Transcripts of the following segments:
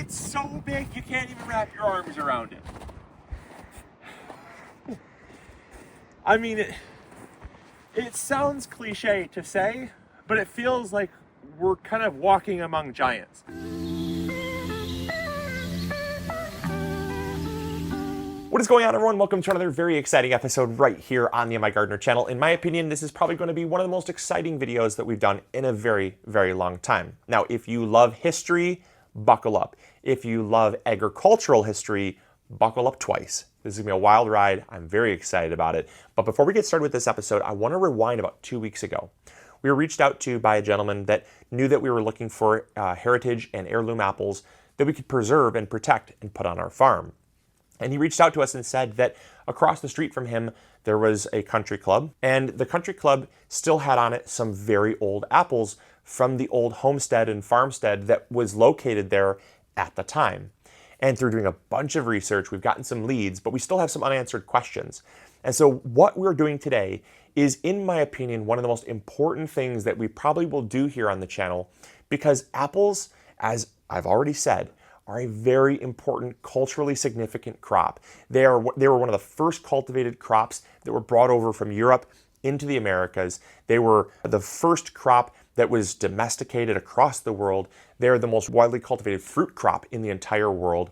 It's so big you can't even wrap your arms around it. I mean, it sounds cliche to say, but it feels like we're kind of walking among giants. What is going on, everyone? Welcome to another very exciting episode right here on the MIgardener channel. In my opinion, this is probably going to be one of the most exciting videos that we've done in a very, very long time. Now, if you love history, buckle up. If you love agricultural history, buckle up twice. This is going to be a wild ride. I'm very excited about it. But before we get started with this episode, I want to rewind about 2 weeks ago. We were reached out to by a gentleman that knew that we were looking for heritage and heirloom apples that we could preserve and protect and put on our farm. And he reached out to us and said that across the street from him, there was a country club, and the country club still had on it some very old apples from the old homestead and farmstead that was located there at the time. And through doing a bunch of research, we've gotten some leads, but we still have some unanswered questions. And so what we're doing today is, in my opinion, one of the most important things that we probably will do here on the channel, because apples, as I've already said, are a very important, culturally significant crop. They were one of the first cultivated crops that were brought over from Europe into the Americas. They were the first crop that was domesticated across the world. They're the most widely cultivated fruit crop in the entire world.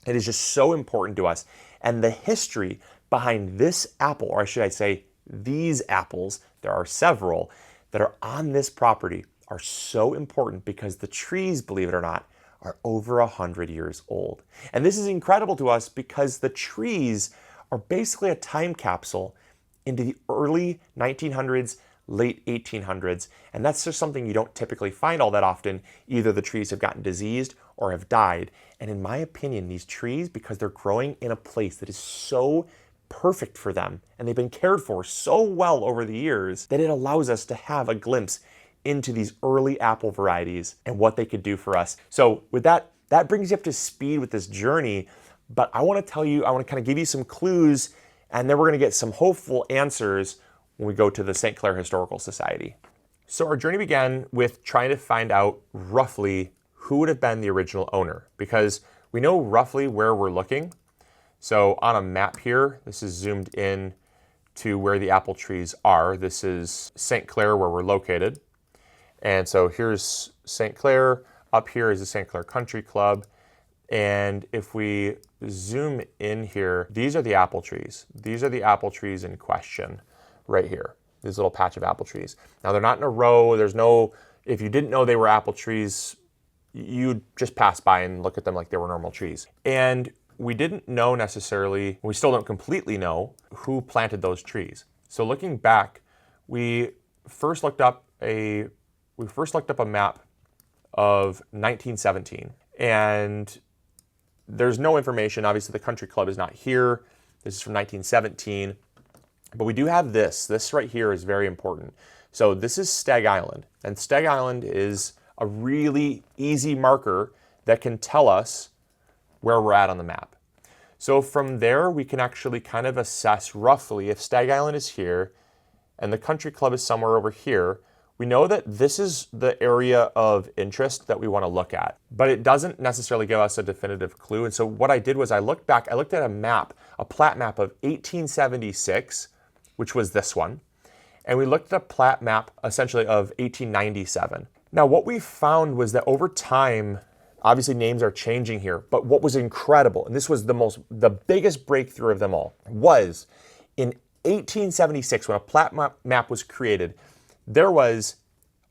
It is just so important to us. And the history behind this apple, or should I say these apples, there are several that are on this property, are so important because the trees, believe it or not, are over 100 years old. And this is incredible to us because the trees are basically a time capsule into the early 1900s, late 1800s. And that's just something you don't typically find all that often. Either the trees have gotten diseased or have died. And in my opinion, these trees, because they're growing in a place that is so perfect for them, and they've been cared for so well over the years, that it allows us to have a glimpse into these early apple varieties and what they could do for us. So with that brings you up to speed with this journey. But I want to tell you, I want to kind of give you some clues, and then we're going to get some hopeful answers when we go to the St. Clair Historical Society. So our journey began with trying to find out roughly who would have been the original owner, because we know roughly where we're looking. So on a map here, this is zoomed in to where the apple trees are. This is St. Clair, where we're located. And so here's St. Clair. Up here is the St. Clair Country Club. And if we zoom in here, these are the apple trees. These are the apple trees in question right here, this little patch of apple trees. Now they're not in a row. There's no, if you didn't know they were apple trees, you'd just pass by and look at them like they were normal trees. And we didn't know necessarily, we still don't completely know who planted those trees. So looking back, we first looked up a map of 1917, and there's no information. Obviously, the country club is not here. This is from 1917, but we do have this. This right here is very important. So this is Stag Island, and Stag Island is a really easy marker that can tell us where we're at on the map. So from there, we can actually kind of assess roughly if Stag Island is here and the country club is somewhere over here. We know that this is the area of interest that we want to look at, but it doesn't necessarily give us a definitive clue. And so what I did was I looked at a map, a plat map of 1876, which was this one. And we looked at a plat map essentially of 1897. Now, what we found was that over time, obviously names are changing here, but what was incredible, and this was the biggest breakthrough of them all, was in 1876, when a plat map was created, there was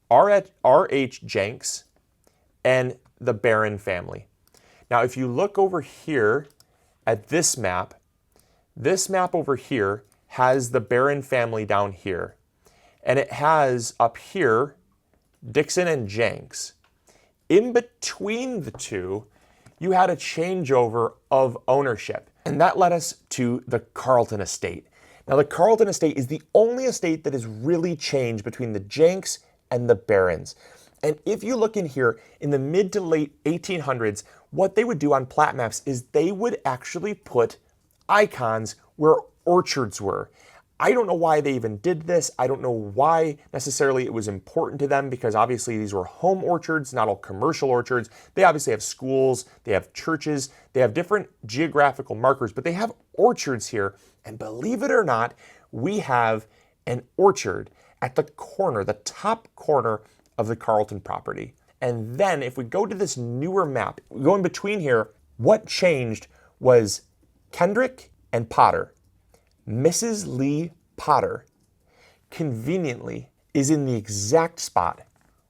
R.H. Jenks and the Barron family. Now, if you look over here at this map over here has the Barron family down here. And it has up here Dixon and Jenks. In between the two, you had a changeover of ownership. And that led us to the Carleton estate. Now, the Carleton estate is the only estate that has really changed between the Jenks and the Barrons. And if you look in here, in the mid to late 1800s, what they would do on plat maps is they would actually put icons where orchards were. I don't know why they even did this. I don't know why necessarily it was important to them, because obviously these were home orchards, not all commercial orchards. They obviously have schools, they have churches, they have different geographical markers, but they have orchards here. And believe it or not, we have an orchard at the corner, the top corner of the Carlton property. And then if we go to this newer map, we go in between here, what changed was Kendrick and Potter. Mrs. Lee Potter conveniently is in the exact spot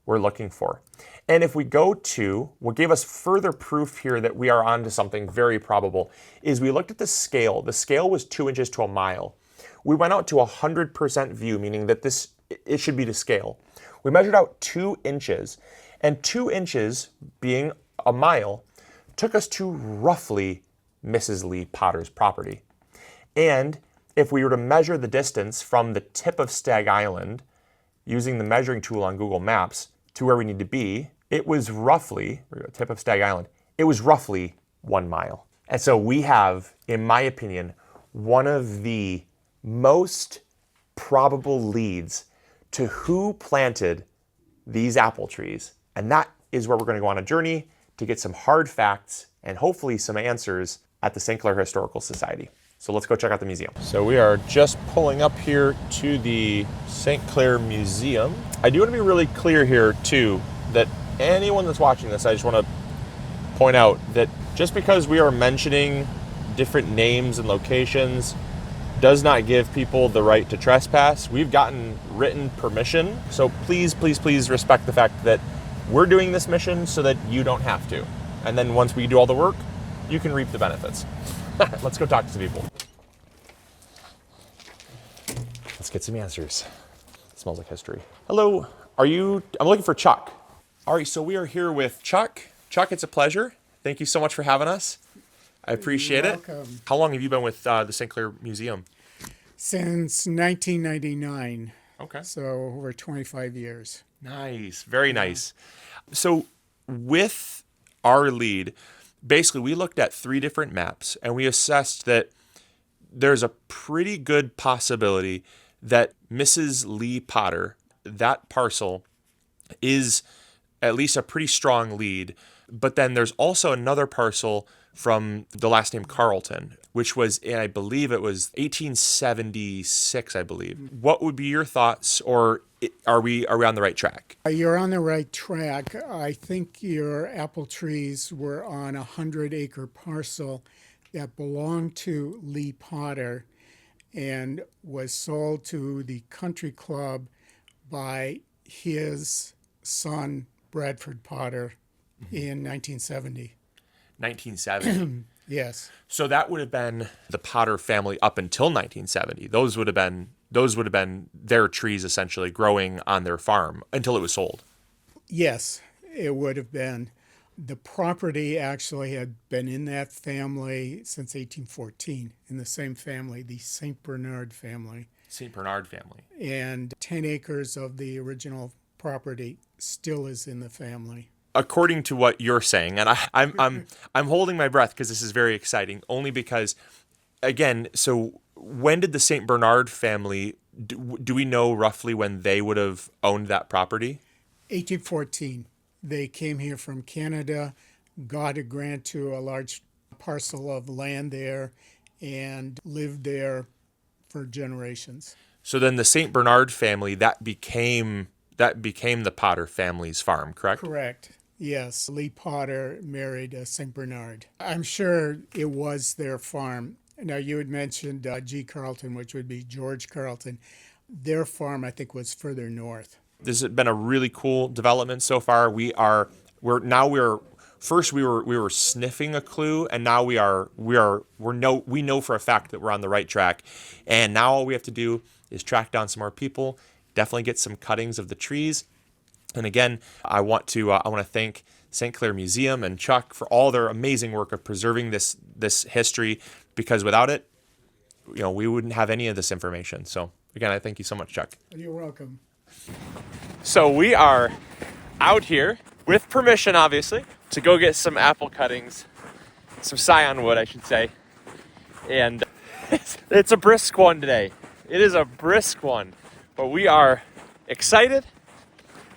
we're looking for. And if we go to what gave us further proof here that we are onto something very probable is we looked at the scale. The scale was 2 inches to a mile. We went out to 100% view, meaning that it should be to scale. We measured out 2 inches, and 2 inches being a mile took us to roughly Mrs. Lee Potter's property. And if we were to measure the distance from the tip of Stag Island using the measuring tool on Google Maps to where we need to be, it was roughly, tip of Stag Island, it was roughly 1 mile. And so we have, in my opinion, one of the most probable leads to who planted these apple trees. And that is where we're going to go on a journey to get some hard facts and hopefully some answers at the St. Clair Historical Society. So let's go check out the museum. So we are just pulling up here to the St. Clair Museum. I do want to be really clear here too, that anyone that's watching this, I just want to point out that just because we are mentioning different names and locations does not give people the right to trespass. We've gotten written permission. So please, please, please respect the fact that we're doing this mission so that you don't have to. And then once we do all the work, you can reap the benefits. Let's go talk to some people. Let's get some answers. It smells like history. Hello, I'm looking for Chuck. All right, so we are here with Chuck. Chuck, it's a pleasure. Thank you so much for having us. I appreciate it. Welcome. How long have you been with the St. Clair Museum? Since 1999. Okay. So over 25 years. Nice, very nice. So with our lead, basically we looked at 3 different maps and we assessed that there's a pretty good possibility that Mrs. Lee Potter, that parcel, is at least a pretty strong lead. But then there's also another parcel from the last name Carlton, which was, I believe it was 1876, I believe. What would be your thoughts, or are we on the right track? You're on the right track. I think your apple trees were on a 100-acre parcel that belonged to Lee Potter and was sold to the country club by his son, Bradford Potter, in 1970. 1970. Yes. So that would have been the Potter family up until 1970. Those would have been their trees essentially growing on their farm until it was sold. Yes, it would have been. The property actually had been in that family since 1814, in the same family, the St. Bernard family. St. Bernard family. And 10 acres of the original property still is in the family. According to what you're saying, and I'm holding my breath because this is very exciting, only because, again, so when did the St. Bernard family, do we know roughly when they would have owned that property? 1814. They came here from Canada, got a grant to a large parcel of land there, and lived there for generations. So then the St. Bernard family, that became the Potter family's farm, correct? Correct. Yes, Lee Potter married St. Bernard. I'm sure it was their farm. Now, you had mentioned G. Carlton, which would be George Carlton. Their farm, I think, was further north. This has been a really cool development so far. We were sniffing a clue, and now we know for a fact that we're on the right track. And now all we have to do is track down some more people, definitely get some cuttings of the trees. And again, I want to thank St. Clair Museum and Chuck for all their amazing work of preserving this history, because without it, we wouldn't have any of this information. So again, I thank you so much, Chuck. You're welcome. So we are out here with permission, obviously, to go get some apple cuttings, some scion wood, I should say. And it's a brisk one today. It is a brisk one, but we are excited.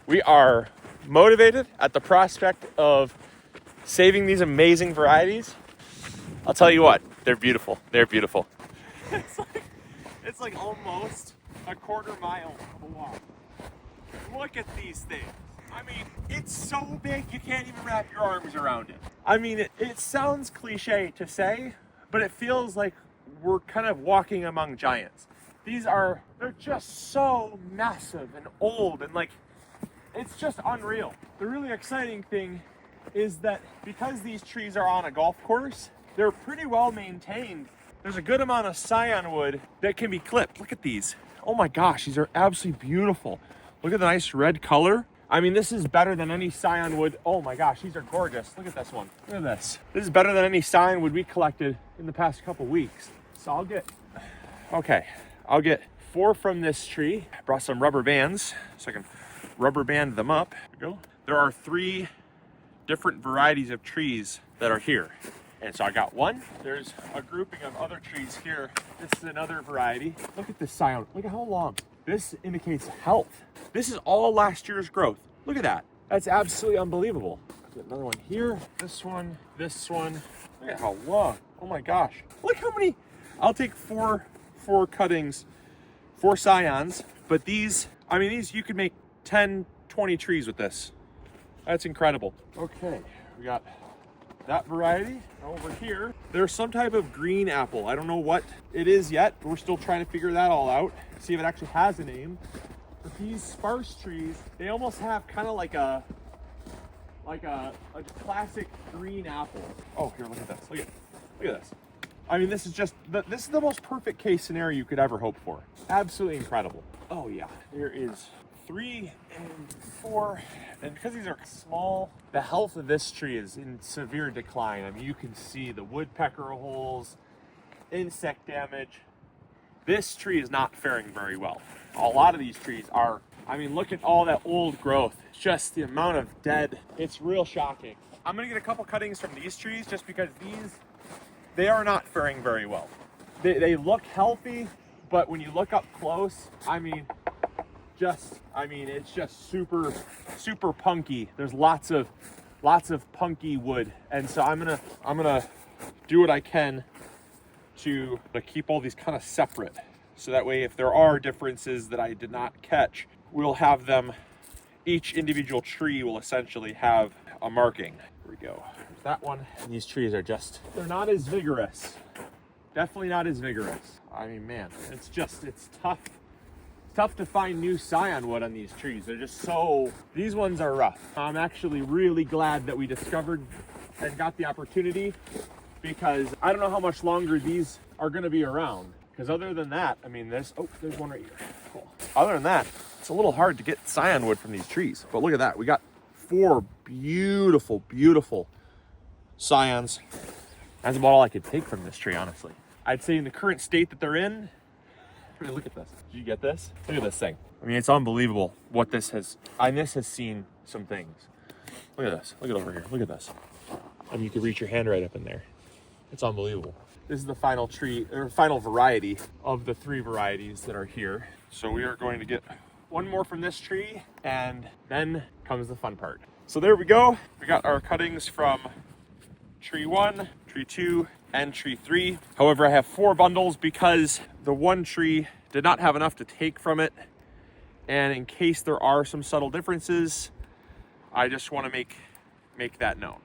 We are motivated at the prospect of saving these amazing varieties. I'll tell you what, they're beautiful. They're beautiful. It's like almost a quarter mile of a walk. Look at these things. I mean, it's so big you can't even wrap your arms around it. I mean, it sounds cliche to say, but it feels like we're kind of walking among giants. They're just so massive and old, and like, it's just unreal. The really exciting thing is that because these trees are on a golf course, they're pretty well maintained. There's a good amount of scion wood that can be clipped. Look at these. Oh my gosh, these are absolutely beautiful. Look at the nice red color. I mean, this is better than any scion wood. Oh my gosh, these are gorgeous. Look at this one. Look at this. This is better than any scion wood we collected in the past couple weeks. So I'll get 4 from this tree. I brought some rubber bands so I can rubber band them up. There we go. There are 3 different varieties of trees that are here. And so I got 1. There's a grouping of other trees here. This is another variety. Look at this scion. Look at how long. This indicates health. This is all last year's growth. Look at that. That's absolutely unbelievable. Get another one here. This one. Look at how long. Oh my gosh. Look how many. I'll take 4 cuttings, 4 scions. But these you could make 10, 20 trees with this. That's incredible. Okay, we got that variety over here. There's some type of green apple. I don't know what it is yet. We're still trying to figure that all out, see if it actually has a name. But these sparse trees, they almost have kind of like a classic green apple. Oh, here, look at this. Look at this. I mean, this is the most perfect case scenario you could ever hope for. Absolutely incredible. Oh yeah, there is 3 and 4, and because these are small, the health of this tree is in severe decline. I mean, you can see the woodpecker holes, insect damage. This tree is not faring very well. A lot of these trees are. I mean, look at all that old growth. It's just the amount of dead. It's real shocking. I'm gonna get a couple cuttings from these trees just because they are not faring very well. They look healthy, but when you look up close, it's just super punky. There's lots of punky wood, and so I'm gonna do what I can to keep all these kind of separate, so that way if there are differences that I did not catch, we'll have them. Each individual tree will essentially have a marking. Here we go. There's that one. And these trees are they're not as vigorous. Definitely not as vigorous. I mean, man, it's tough. Tough to find new scion wood on these trees. They're just these ones are rough. I'm actually really glad that we discovered and got the opportunity, because I don't know how much longer these are gonna be around. Because other than that, I mean, there's one right here. Cool. Other than that, it's a little hard to get scion wood from these trees. But look at that, we got 4 beautiful, beautiful scions. That's about all I could take from this tree, honestly. I'd say in the current state that they're in, look at this. Did you get this? Look at this thing. I mean, it's unbelievable what this has. This has seen some things. Look at this. Look at over here. Look at this. I mean, you could reach your hand right up in there. It's unbelievable. This is the final tree, or final variety of the 3 varieties that are here. So we are going to get 1 more from this tree, and then comes the fun part. So there we go. We got our cuttings from tree 1, tree 2, and tree 3. However, I have 4 bundles because the 1 tree did not have enough to take from it. And in case there are some subtle differences, I just want to make that known.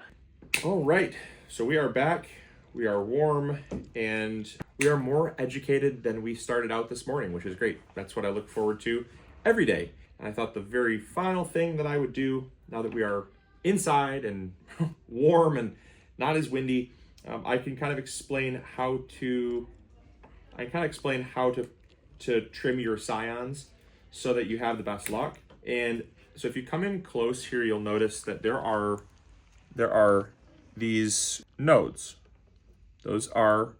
All right, so we are back. We are warm, and we are more educated than we started out this morning, which is great. That's what I look forward to every day. And I thought the very final thing that I would do, now that we are inside and warm and not as windy, I can kind of explain how to trim your scions so that you have the best luck. And so if you come in close here, you'll notice that there are these nodes. Those are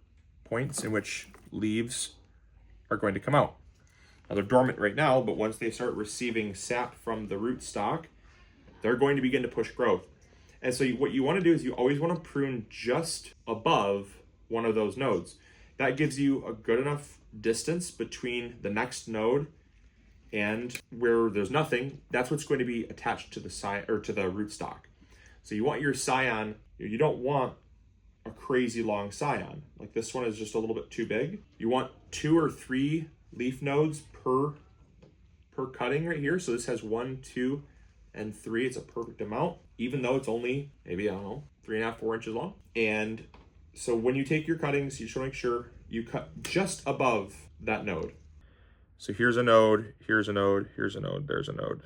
points in which leaves are going to come out. Now they're dormant right now, but once they start receiving sap from the rootstock, they're going to begin to push growth. And so what you want to do is you always want to prune just above one of those nodes. That gives you a good enough distance between the next node and where there's nothing. That's what's going to be attached to the to the rootstock. So you want your scion, you don't want a crazy long scion. Like this one is just a little bit too big. You want 2 or 3 leaf nodes per cutting right here. So this has 1, 2, and 3. It's a perfect amount, even though it's only maybe, I don't know, 3.5, 4 inches long. And so when you take your cuttings, you should make sure you cut just above that node. So here's a node, here's a node, here's a node, there's a node.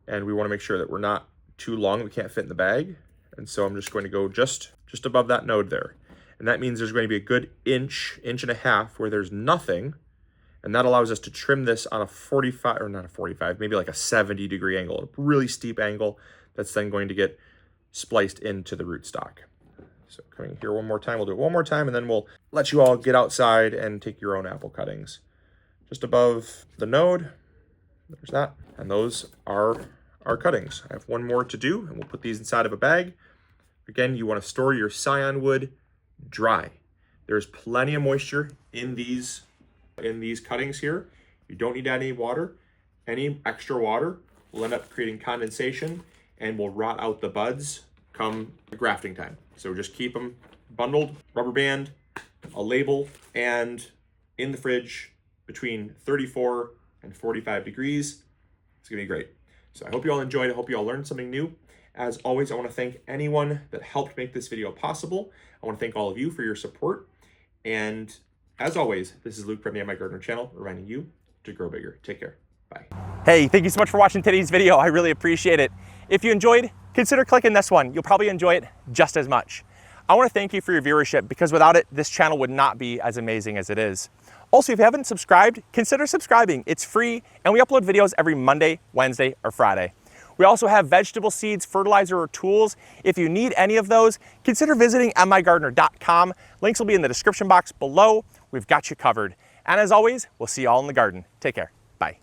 And we want to make sure that we're not too long, we can't fit in the bag. And so I'm just going to go just above that node there. And that means there's going to be a good inch and a half where there's nothing. And that allows us to trim this on a 45, or not a 45, maybe like a 70-degree angle, a really steep angle that's then going to get spliced into the rootstock. So coming here one more time, we'll do it one more time, and then we'll let you all get outside and take your own apple cuttings. Just above the node, there's that. And those are our cuttings. I have one more to do, and we'll put these inside of a bag. Again, you want to store your scion wood dry. There's plenty of moisture in these cuttings here. You don't need to add any water. Any extra water will end up creating condensation and will rot out the buds come grafting time. So just keep them bundled, rubber band, a label, and in the fridge between 34 and 45 degrees. It's gonna be great. So I hope you all enjoyed. I hope you all learned something new. As always, I want to thank anyone that helped make this video possible. I want to thank all of you for your support. And as always, this is Luke from the MIgardener channel, reminding you to grow bigger. Take care. Bye. Hey, thank you so much for watching today's video. I really appreciate it. If you enjoyed, consider clicking this one. You'll probably enjoy it just as much. I want to thank you for your viewership, because without it, this channel would not be as amazing as it is. Also, if you haven't subscribed, consider subscribing. It's free, and we upload videos every Monday, Wednesday, or Friday. We also have vegetable seeds, fertilizer, or tools. If you need any of those, consider visiting MIgardener.com. Links will be in the description box below. We've got you covered. And as always, we'll see you all in the garden. Take care. Bye.